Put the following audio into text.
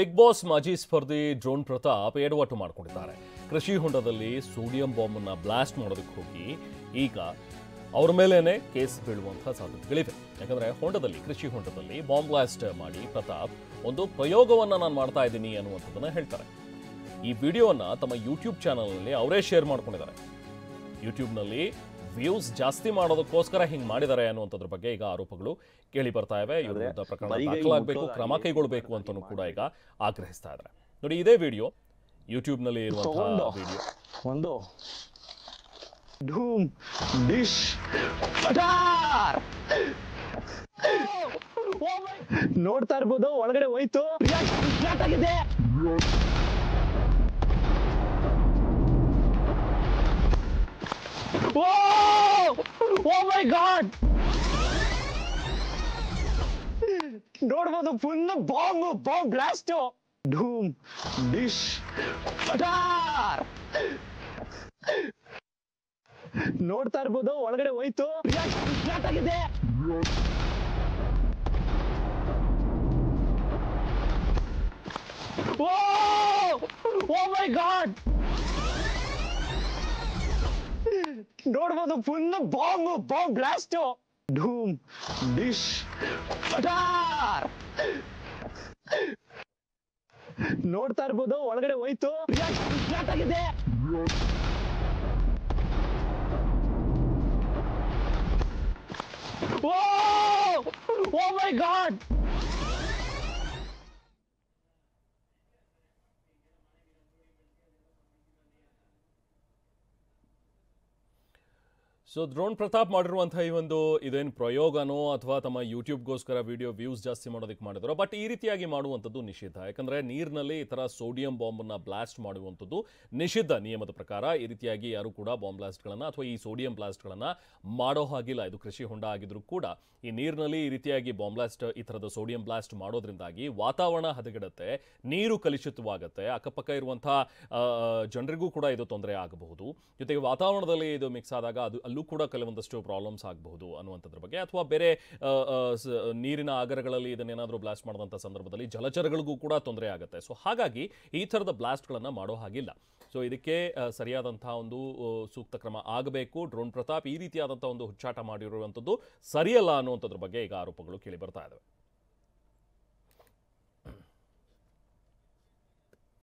Big boss ಮಾಜಿ ಸ್ಪರ್ಧಿ drone Pratap ಎಡವಟ್ಟು ಮಾಡಿಕೊಂಡಿದ್ದಾರೆ. ಕೃಷಿ ಹೊಂಡದಲ್ಲಿ ಸೋಡಿಯಂ ಬಾಂಬ್ ಅನ್ನು ಬ್ಲಾಸ್ಟ್ ಮಾಡೋದಕ್ಕೆ ಹೋಗಿ ಈಗ ಅವರ ಮೇಲೇನೆ ಕೇಸ್ ಬೀಳುವಂತಹ ಸಾಧ್ಯತೆಗಳಿವೆ. ಯಾಕಂದ್ರೆ ಕೃಷಿ ಹೊಂಡದಲ್ಲಿ ಬಾಂಬ್ ಬ್ಲಾಸ್ಟ್ ಮಾಡಿ ಪ್ರತಾಪ್ ಒಂದು ಪ್ರಯೋಗವನ್ನ ನಾನು ಮಾಡ್ತಾ ಇದ್ದೀನಿ ಅನ್ನುವಂಥದ್ದನ್ನ ಹೇಳ್ತಾರೆ. ಈ ವಿಡಿಯೋವನ್ನ ತಮ್ಮ ಯೂಟ್ಯೂಬ್ ಚಾನಲ್ನಲ್ಲಿ ಅವರೇ ಶೇರ್ ಮಾಡ್ಕೊಂಡಿದ್ದಾರೆ. ಯೂಟ್ಯೂಬ್ನಲ್ಲಿ ವ್ಯೂಸ್ ಜಾಸ್ತಿ ಮಾಡೋದಕ್ಕೋಸ್ಕರ ಹಿಂಗೆ ಮಾಡಿದ್ದಾರೆ ಅನ್ನುವಂಥದ್ರ ಬಗ್ಗೆ ಈಗ ಆರೋಪಗಳು ಕೇಳಿ ಬರ್ತಾ ಇವೆ. ಇವ್ರ ವಿರುದ್ಧ ಪ್ರಕರಣ ದಾಖಲಾಗಬೇಕು, ಕ್ರಮ ಕೈಗೊಳ್ಳಬೇಕು ಅಂತಲೂ ಕೂಡ ಈಗ ಆಗ್ರಹಿಸ್ತಾ ಇದ್ದಾರೆ. ನೋಡಿ, ಇದೇ ವಿಡಿಯೋ ಯೂಟ್ಯೂಬ್ನಲ್ಲಿ ಇರುವಂತಹ ವಿಡಿಯೋ. ಒಂದು ಧೂಮ್ ಡಿಶ್ ನೋಡ್ತಾ ಇರ್ಬೋದು, ಒಳಗಡೆ ಹೋಯ್ತು. Oh my God! ನೋಡ್ಬೋದು, ಫುಲ್ ಬಾಂಬ್ ಬ್ಲಾಸ್ಟ್. ಧೂಮ್ ಡಿಶ್ ನೋಡ್ತಾ ಇರ್ಬೋದು, ಒಳಗಡೆ ಹೋಯ್ತು. ಆಗಿದೆ. Oh my God! ನೋಡ್ಬೋದು, ಫುಲ್ ಬಾಂಬ್ ಬ್ಲಾಸ್ಟ್. ಧೂಮ್ ಡಿಶ್ ನೋಡ್ತಾ ಇರ್ಬೋದು, ಒಳಗಡೆ ಹೋಯ್ತು. ಆಗಿದೆ. Oh my God! So drone Pratap ಮಾಡಿರುವಂತಹ ಈ ಒಂದು ಇದೇನು ಪ್ರಯೋಗನೋ ಅಥವಾ ತಮ್ಮ ಯೂಟ್ಯೂಬ್ಗೋಸ್ಕರ ವಿಡಿಯೋ ವ್ಯೂಸ್ ಜಾಸ್ತಿ ಮಾಡೋದಕ್ಕೆ ಮಾಡಿದ್ರು. ಬಟ್ ಈ ರೀತಿಯಾಗಿ ಮಾಡುವಂಥದ್ದು ನಿಷಿದ್ಧ. ಯಾಕಂದರೆ ನೀರಿನಲ್ಲಿ ಈ ಥರ ಸೋಡಿಯಂ ಬಾಂಬನ್ನು ಬ್ಲಾಸ್ಟ್ ಮಾಡುವಂಥದ್ದು ನಿಷಿದ್ಧ ನಿಯಮದ ಪ್ರಕಾರ. ಈ ರೀತಿಯಾಗಿ ಯಾರು ಕೂಡ ಬಾಂಬ್ ಬ್ಲಾಸ್ಟ್ಗಳನ್ನು ಅಥವಾ ಈ ಸೋಡಿಯಂ ಬ್ಲಾಸ್ಟ್ಗಳನ್ನು ಮಾಡೋ ಹಾಗಿಲ್ಲ. ಇದು ಕೃಷಿ ಹೊಂಡ ಆಗಿದ್ರೂ ಕೂಡ ಈ ನೀರಿನಲ್ಲಿ ಈ ರೀತಿಯಾಗಿ ಬಾಂಬ್ ಬ್ಲಾಸ್ಟ್, ಈ ಥರದ ಸೋಡಿಯಂ ಬ್ಲಾಸ್ಟ್ ಮಾಡೋದ್ರಿಂದಾಗಿ ವಾತಾವರಣ ಹದಗೆಡುತ್ತೆ, ನೀರು ಕಲುಷಿತವಾಗುತ್ತೆ, ಅಕ್ಕಪಕ್ಕ ಇರುವಂತಹ ಜನರಿಗೂ ಕೂಡ ಇದು ತೊಂದರೆ ಆಗಬಹುದು. ಜೊತೆಗೆ ವಾತಾವರಣದಲ್ಲಿ ಇದು ಮಿಕ್ಸ್ ಆದಾಗ ಅಲ್ಲೂ ಕೂಡ ಕೆಲವೊಂದಷ್ಟು ಪ್ರಾಬ್ಲಮ್ಸ್ ಆಗಬಹುದು ಅನ್ನುವಂಥದ್ರ ಬಗ್ಗೆ, ಅಥವಾ ಬೇರೆ ನೀರಿನ ಆಗರಗಳಲ್ಲಿ ಇದನ್ನೇನಾದರೂ ಬ್ಲಾಸ್ಟ್ ಮಾಡಿದಂಥ ಸಂದರ್ಭದಲ್ಲಿ ಜಲಚರಗಳಿಗೂ ಕೂಡ ತೊಂದರೆ ಆಗುತ್ತೆ. ಸೊ ಹಾಗಾಗಿ ಈ ಥರದ ಬ್ಲಾಸ್ಟ್ಗಳನ್ನು ಮಾಡೋ ಹಾಗಿಲ್ಲ. ಸೊ ಇದಕ್ಕೆ ಸರಿಯಾದಂತಹ ಒಂದು ಸೂಕ್ತ ಕ್ರಮ ಆಗಬೇಕು. ಡ್ರೋನ್ ಪ್ರತಾಪ್ ಈ ರೀತಿಯಾದಂಥ ಒಂದು ಹುಚ್ಚಾಟ ಮಾಡಿರುವಂಥದ್ದು ಸರಿಯಲ್ಲ ಅನ್ನುವಂಥದ್ರ ಬಗ್ಗೆ ಈಗ ಆರೋಪಗಳು ಕೇಳಿ ಬರ್ತಾ ಇದ್ದಾವೆ.